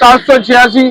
786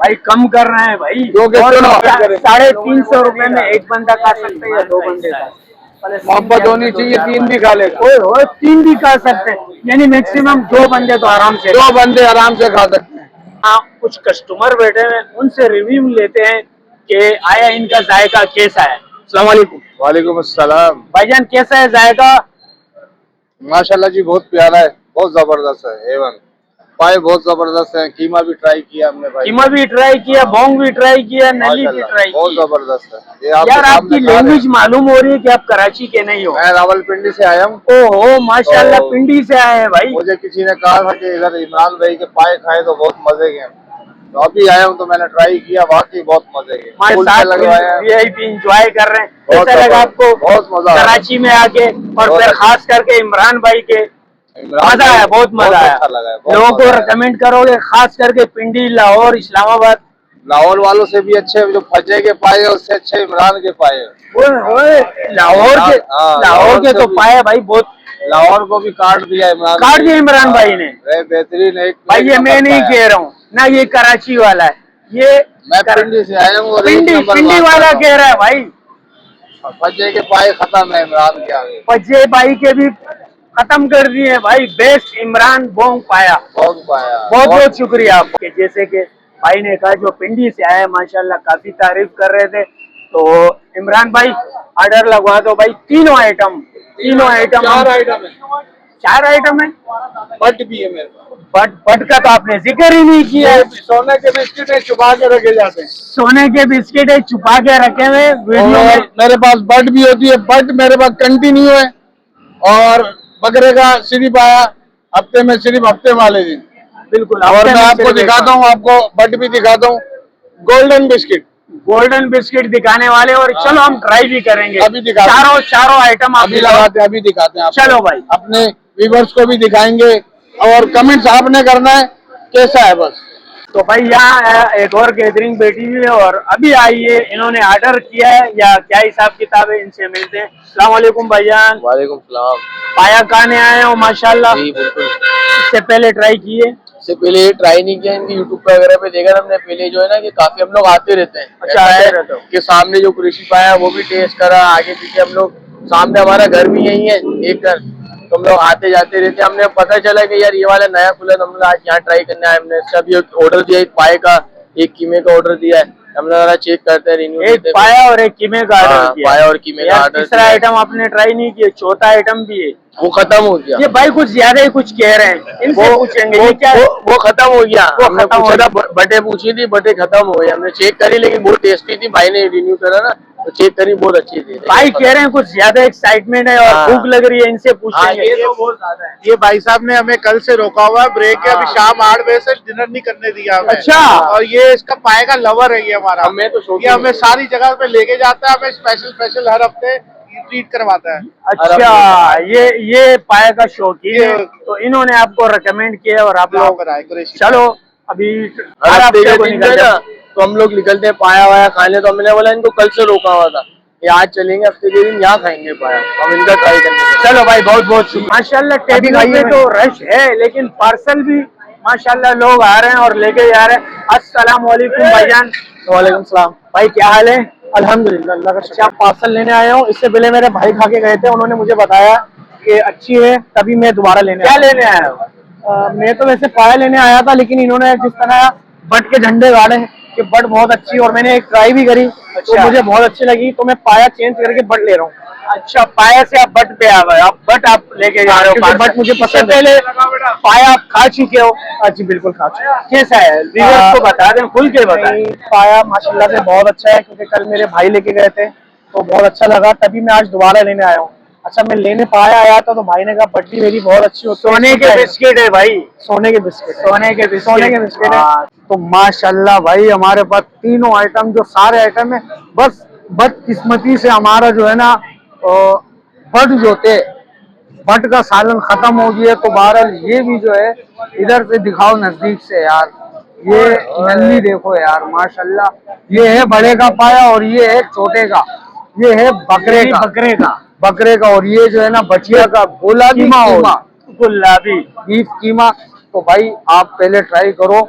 भाई कम कर रहे हैं भाई, क्योंकि क्यों ना करें? 350 रुपए में एक बंदा खा सकते हैं या 2 बंदे खा सकते हैं? मोहब्बत होनी चाहिए, 3 भी खा लेगा, ओए होए 3 भी खा सकते हैं, यानी मैक्सिमम 2 बंदे तो आराम से। 2 बंदे आराम से खा सकते हैं। हाँ, कुछ कस्टमर बैठे हैं, उनसे रिव्यू लेते हैं कि आया इनका जायका कैसा है। अस्सलाम वालेकुम। वालेकुम अस्सलाम। भाईजान कैसा है जायका? माशाल्लाह जी बहुत प्यारा है, बहुत जबरदस्त है। एवन पाए बहुत जबरदस्त है, कीमा भी ट्राई किया हमने भाई, कीमा भी ट्राई किया, बोंग भी ट्राई किया, नली भी माशाल्लाह ट्राई बहुत की। जबरदस्त है। ये यार आपकी सामने खा रहे हैं। लैंग्वेज मालूम हो रही है कि आप कराची के नहीं हो। मैं रावलपिंडी से आया हूँ। ओहो माशाल्लाह, तो- पिंडी से आए हैं भाई। मुझे किसी ने कहा था कि इधर इमरान भाई के पाए खाए तो बहुत मजे के हैं, तो अभी आया हूँ तो मैंने ट्राई किया, वाकई बहुत मजे के। हमारे फूल से साथ लगवाए हैं। VIP इंजॉय कर रहे हैं। बहुत कैसा लगा जबरदस्त, आपको बहुत मजा आया। कराची में आके, और बहुत फिर अच्छा। खास करके इमरान भाई के? इमरान मजा भाई आया, बहुत मजा आया। अच्छा लगा है, बहुत लोगों मजा को आया। रिकमेंड करोगे, खास करके पिंडी, लाहौर, इस्लामाबाद? लाहौर वालों से भी अच्छे जो फजे के पाए, उससे अच्छे इमरान के पाए। ओए लाहौर के, हाँ, लाहौर के से तो भी- पाए भाई बहुत। लाहौर को भी काट दिया इमरान, काट दिया इमरान भाई ने। बेहतरीन एक भाई ये मैं नहीं पाया। कह रहा हूँ ना, ये कराची वाला है, ये मैं पिंडी से आया हूँ और एक पिंडी नंबर पिंडी बात वाला कर रहा कह रहा है भाई। हूँ। फजे के पाए खत्म है इमरान के आगे, फजे भाई के भी खत्म कर दिए भाई। बेस्ट इमरान बोंग पाया। बहुत पाया। बहुत बहुत शुक्रिया आपके। जैसे कि भाई ने कहा जो पिंडी से आए माशाल्लाह, काफी तारीफ कर रहे थे। तो इमरान भाई ऑर्डर लगवा दो भाई, तीनों आइटम 4 आइटम है। 4 आइटम है। बट भी है मेरे पास। बट का तो आपने जिक्र ही नहीं किया। ये सोने के बिस्किट है, छुपा के रखे जाते हैं। सोने के बिस्किट है, छुपा के रखे हुए वीडियो और में। मेरे पास बट भी होती है, बट मेरे पास कंटिन्यू है। और बकरे का सिर्फ आया हफ्ते में, सिर्फ हफ्ते वाले दिन। बिल्कुल। और मैं आपको दिखाता हूँ, आपको बट भी दिखाता हूँ, गोल्डन बिस्किट। गोल्डन बिस्किट दिखाने वाले, और चलो हम ट्राई भी करेंगे। अभी दिखाते हैं। चारों आइटम आप अभी लगाते हैं, अभी दिखाते हैं आपको। चलो भाई। अपने व्यूवर्स को भी दिखाएंगे, और कमेंट्स आपने करना है कैसा है बस। तो भाई यहाँ एक और गैदरिंग बैठी हुई है, और अभी आई है, इन्होंने ऑर्डर किया है या क्या हिसाब किताब है, इनसे मिलते हैं। अस्सलाम वालेकुम भाईजान। वालेकुम सलाम। पाया खाने आए हो माशाल्लाह? जी बिल्कुल। इससे पहले ट्राई किए? इससे पहले ये ट्राई नहीं किया, इनकी यूट्यूब पे वगैरह पे देखा हमने। पहले जो है ना कि काफी हम लोग आते रहते हैं। अच्छा, ऐसा आते है रहते हो। कि सामने जो कुरेशी पाया वो भी टेस्ट करा, आगे पीछे हम लोग, सामने हमारा घर भी यही है एक घर, तो हम लोग आते जाते रहते हैं। हमने पता चला कि यार ये वाला नया खुला, तो हम लोग आज यहाँ ट्राई करने आए। हमने अभी ऑर्डर दिया, एक पाए का एक कीमे का ऑर्डर दिया है। हम लोग चेक करते हैं, रिन्यू एक पाया और एक कीमे का ऑर्डर किया। पाया और कीमे का यार ऑर्डर तीसरा आइटम आपने ट्राई नहीं किया, चौथा आइटम भी है, वो खत्म हो गया। ये भाई कुछ ज्यादा ही कुछ कह रहे हैं, इनसे पूछेंगे ये क्या है? वो खत्म हो गया। वो हमने खत्म पूछा हो था, बटे पूछी थी, बटे खत्म हो गई। हमने चेक करी, लेकिन बहुत टेस्टी थी। भाई ने रिन्यू करा ना, तो चेक करी, बहुत अच्छी थी। भाई कह रहे हैं कुछ ज्यादा एक्साइटमेंट है और हाँ। भूख लग रही है, इनसे पूछेंगे। ये तो बहुत ज्यादा है। ये भाई साहब ने हमें कल से रोका हुआ है, ब्रेक है, अभी शाम 8 बजे से डिनर नहीं करने दिया हमें। अच्छा। और ये इसका पाए का लवर है ये हमारा। हमें तो शौकीन ये हमें है। सारी जगह पे लेके जाता है, हमें स्पेशल हर हफ्ते ट्रीट करवाता है। अच्छा, ये पाया का शौकीन है, ये- तो इन्होंने आपको रिकमेंड किया और आप यहाँ लोग पर आए कुरैशी। चलो अभी हर हर हफ्ते हफ्ते के को दिन निकल जो है जाओ। ना, तो हम लोग निकलते हैं पाया वाया खाने। तो हमने बोला इनको कल से रोका हुआ था, ये आज चलेंगे, हफ्ते के दिन यहाँ खाएंगे पाया। हम इनका ट्राई करेंगे। चलो भाई बहुत बहुत शुक्रिया। माशाल्लाह टेबलों पे तो रश है, लेकिन पार्सल भी माशाल्लाह लोग आ रहे हैं और लेके जा रहे हैं। अस्सलाम वालेकुम भाईजान। वालेकुम सलाम। भाई क्या हाल है? अल्हम्दुलिल्लाह, अल्लाह का अच्छा, पार्सल लेने आया हूँ। इससे पहले मेरे भाई खा के गए थे, उन्होंने मुझे बताया कि अच्छी है, तभी मैं दोबारा लेने क्या लेने आया हूँ? मैं तो वैसे पाया लेने आया था, लेकिन इन्होंने जिस तरह बट के झंडे गाड़े हैं कि बट बहुत अच्छी, और मैंने एक ट्राई भी करी तो मुझे बहुत अच्छी लगी, तो मैं पाया चेंज करके बट ले रहा हूँ। अच्छा, पाया से आप बट पे आ गए, आप बट आप लेके जा रहे हो? क्योंकि बट मुझे पसंद है। पहले पाया आप खा चुके हो? जी बिल्कुल खा चुके। कैसा है व्यूअर्स को बता दें, खुल के बताएं। पाया माशाल्लाह से बहुत अच्छा है, क्योंकि कल मेरे भाई लेके गए थे तो बहुत अच्छा लगा, तभी मैं आज दोबारा लेने आया हूँ। अच्छा, मैं लेने पाया आया था तो भाई ने कहा बट्टी मेरी बहुत अच्छी होती है। सोने के बिस्किट है भाई, सोने के बिस्किट, सोने के बिस्किट है। तो माशाल्लाह भाई हमारे पास तीनों आइटम, जो सारे आइटम है, बस बदकिस्मती से हमारा जो है ना बट जो थे, बट का सालन खत्म हो गया। तो बहरहाल ये भी जो है, इधर से दिखाओ नजदीक से यार, ये नल्ली देखो यार माशाल्लाह। ये है बड़े का पाया और ये है छोटे का, ये है बकरे का, और ये जो है ना बचिया का गुलाबी बीफ कीमा। तो भाई आप पहले ट्राई करो,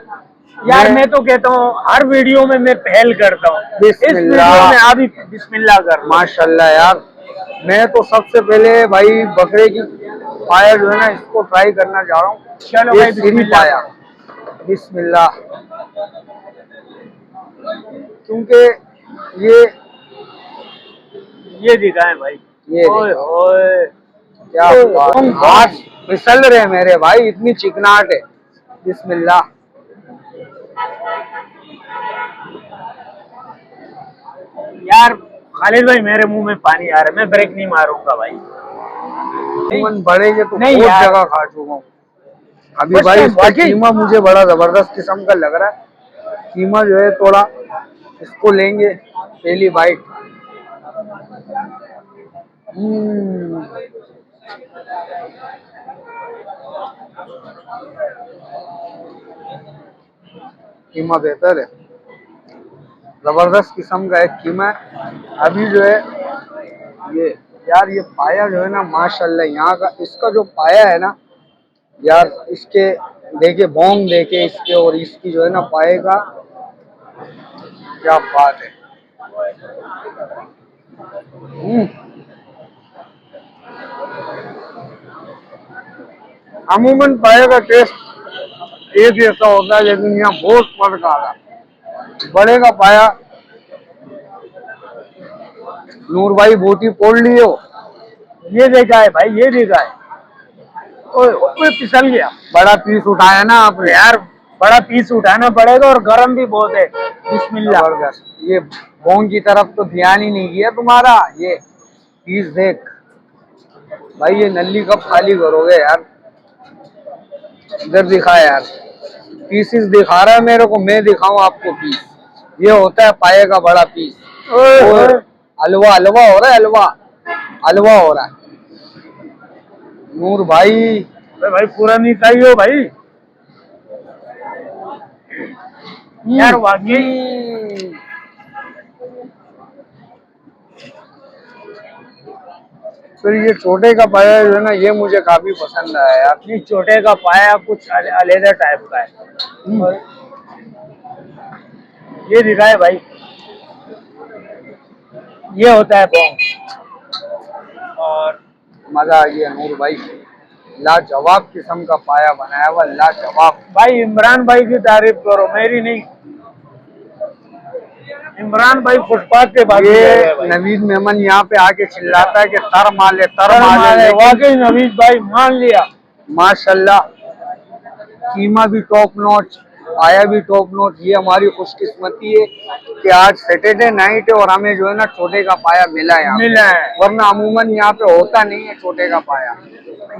यार मैं तो कहता हूँ हर वीडियो में मैं पहल करता हूँ, इस बिस्मिल्लाह। वीडियो में आप भी बिस्मिल्लाह कर लो। माशाल्लाह यार, मैं तो सबसे पहले भाई बकरे की पाया जो है ना इसको ट्राई करना चाह रहा हूँ। चलो ये भाई, सीरी बिस्मिल्लाह। पाया, बिस्मिल्लाह, क्योंकि ये दिखाएं भाई। ये ओए ओए, क्या बात है। हाथ फिसल रहे मेरे भाई, इतनी चिकनाहट है। बिस्मिल्लाह। यार खालिद भाई मेरे मुंह में पानी आ रहा है, मैं ब्रेक नहीं मारूंगा भाई। मन बढ़ेंगे तो नहीं बहुत यार। जगह खा चुका हूँ अभी First भाई। time इसका वाकई। कीमा मुझे बड़ा जबरदस्त किस्म का लग रहा है। कीमा जो है थोड़ा, इसको लेंगे पहली बाइट। कीमा बेहतर है, जबरदस्त किस्म का एक कीमा है। अभी जो है ये यार, ये पाया जो है ना माशाल्लाह, यहाँ का इसका जो पाया है ना यार, इसके देखे बोंग देखे इसके, और इसकी जो है ना पाए का क्या बात है। अमूमन पाए का टेस्ट एक जैसा होता है, लेकिन यहाँ बहुत फर्क आ रहा है। बड़े का पाया नूर भाई बोटी पोड़ लियो। ये देखा है भाई, ये देखा है। ओए ओए, फिसल गया। बड़ा पीस उठाया ना आपने यार बड़ा पीस उठाना पड़ेगा और गर्म भी बहुत है। बिस्मिल्लाह। जबरदस्त। ये बोंग की तरफ तो ध्यान ही नहीं किया तुम्हारा। ये पीस देख भाई, ये नली कब खाली करोगे यार। इधर दिखा यार, पीसेस दिखा रहा है मेरे को, मैं दिखाऊं आपको पीस। ये होता है पाए का बड़ा पीस। और हलवा हलवा हो रहा है, हलवा हलवा हो रहा है नूर भाई। भाई पूरा नहीं चाहिए भाई। यार वाकई फिर ये छोटे का पाया जो है ना, ये मुझे काफी पसंद आया यार। ये छोटे का पाया कुछ अलग टाइप का है। और ये दिखाए भाई, ये होता है बोंग। और मजा आ गया नूर भाई, लाजवाब किस्म का पाया बनाया हुआ, लाजवाब। भाई इमरान भाई की तारीफ करो, मेरी नहीं। इमरान भाई फुटपाथ पे बात ये नवीद मेमन यहाँ पे आके चिल्लाता है कि तर माले तर माले, वाकई नवीद भाई मान लिया। माशाल्लाह कीमा भी टॉप नॉच, पाया भी टॉप नॉच। ये हमारी खुशकिस्मती है कि आज सैटरडे नाइट है और हमें जो है ना छोटे का पाया मिला है, मिला है। वरना अमूमन यहाँ पे होता नहीं है छोटे का पाया।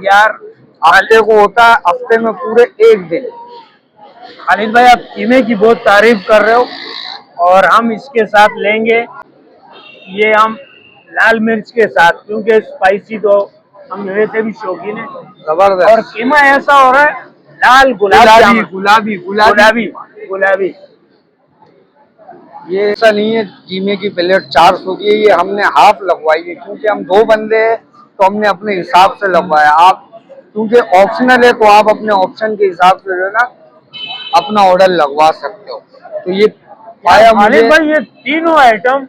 यार हफ्ते को होता है, हफ्ते में पूरे एक दिन। खालिद भाई आप कीमे की बहुत तारीफ कर रहे हो, और हम इसके साथ लेंगे ये हम लाल मिर्च के साथ, क्योंकि स्पाइसी तो हम वैसे भी शौकीन है। जबरदस्त। और कीमा ऐसा हो रहा है लाल गुलाबी गुलाबी गुलाबी गुलाबी गुलाबी। ये ऐसा नहीं है कीमे की प्लेट 400 की है, ये हमने हाफ लगवाई है, क्योंकि हम 2 बंदे हैं तो हमने अपने हिसाब से लगवाया। आप क्योंकि ऑप्शनल है तो आप अपने ऑप्शन के हिसाब से जो है ना अपना ऑर्डर लगवा सकते हो। तो ये पाया मुझे खालिद भाई ये तीनों आइटम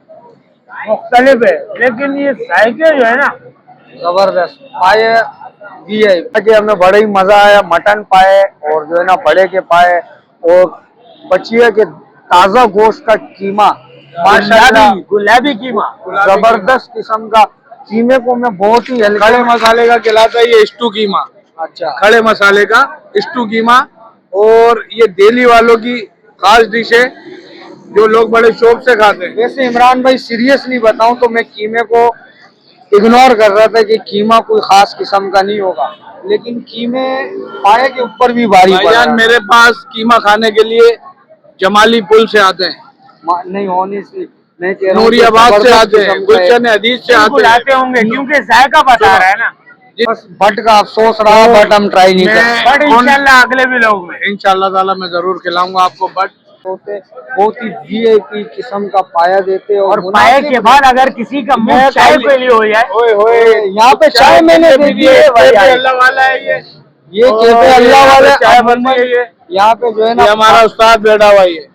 मुख्तलिफ है, लेकिन ये जायके जो है ना जबरदस्त पाए दिए कि हमें बड़ा ही मजा आया। मटन पाए और जो है ना बड़े के पाए और बचिए के ताजा गोश्त का कीमा, माशाल्लाह गुलाबी कीमा। जबरदस्त किस्म का। कीमे को मैं बहुत ही खड़े मसाले का खिलाता है ये स्टू कीमा। अच्छा, खड़े मसाले का स्टू कीमा, और ये दिल्ली वालों की खास डिश है जो लोग बड़े शौक से खाते हैं। वैसे इमरान भाई सीरियसली बताऊं तो मैं कीमे को इग्नोर कर रहा था कि कीमा कोई खास किस्म का नहीं होगा, लेकिन कीमे पाए के ऊपर भी भारी पड़ा। मेरे पास कीमा खाने के लिए जमाली पुल से आते हैं, नहीं ऑनेस्टली मैं कह रहा हूं नूरियाबाद से आते हैं, गुलशन हदीस से आते होंगे, क्योंकि जायका बता रहा है ना। बस बट का अफसोस रहा, बट हम ट्राई नहीं कर। बट इंशाल्लाह अगले भी लोग में इंशाल्लाह ताला मैं जरूर खिलाऊंगा आपको। बट होते बहुत ही वीआईपी किस्म का पाया देते और पाए के बाद अगर किसी का मुंह चाय पे लिए हो जाए, ओए होए यहाँ पे चाय मैंने देखी है, अल्लाह वाला है ये कैफे अल्लाह वाला चाय बनती है। ये यहाँ पे जो है ना ये हमारा उस्ताद बैठा हुआ ही है।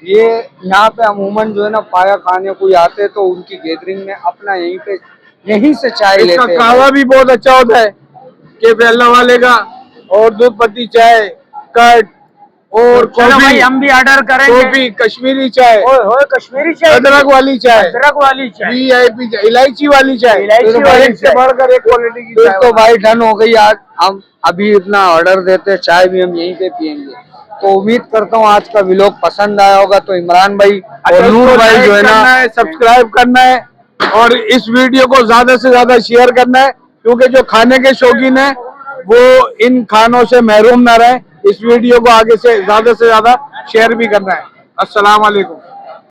ये यहाँ पे अमूमन जो है ना पाया खाने कोई आते तो उनकी गैदरिंग में अपना यहीं से चाय इसका लेते हैं। कहवा भी बहुत अच्छा होता है केफ अल्लाह वाले का, और दूध पत्ती चाय, कट और चलो भाई कॉफी, हम भी ऑर्डर करेंगे। कॉफी, कश्मीरी चाय, ओए होए कश्मीरी चाय, अदरक वाली चाय, अदरक वाली चाय, VIP चाय, इलायची वाली चाय, इलायची तो भाई वाली इससे चाय। बढ़कर एक क्वालिटी की फिर चाय तो बना। भाई डन हो गई। आज हम अभी इतना ऑर्डर देते हैं, चाय भी हम यहीं पे पियेंगे। तो उम्मीद करता हूँ आज का व्लॉग पसंद आया होगा। तो इमरान भाई और अच्छा, नूर इसको भाई जो है लाइक ना करना है, सब्सक्राइब करना है और इस वीडियो को ज्यादा से ज्यादा शेयर करना है, क्योंकि जो खाने के शौकीन है वो इन खानों से महरूम न रहे। इस वीडियो को आगे से ज्यादा शेयर भी करना है। अस्सलाम वालेकुम।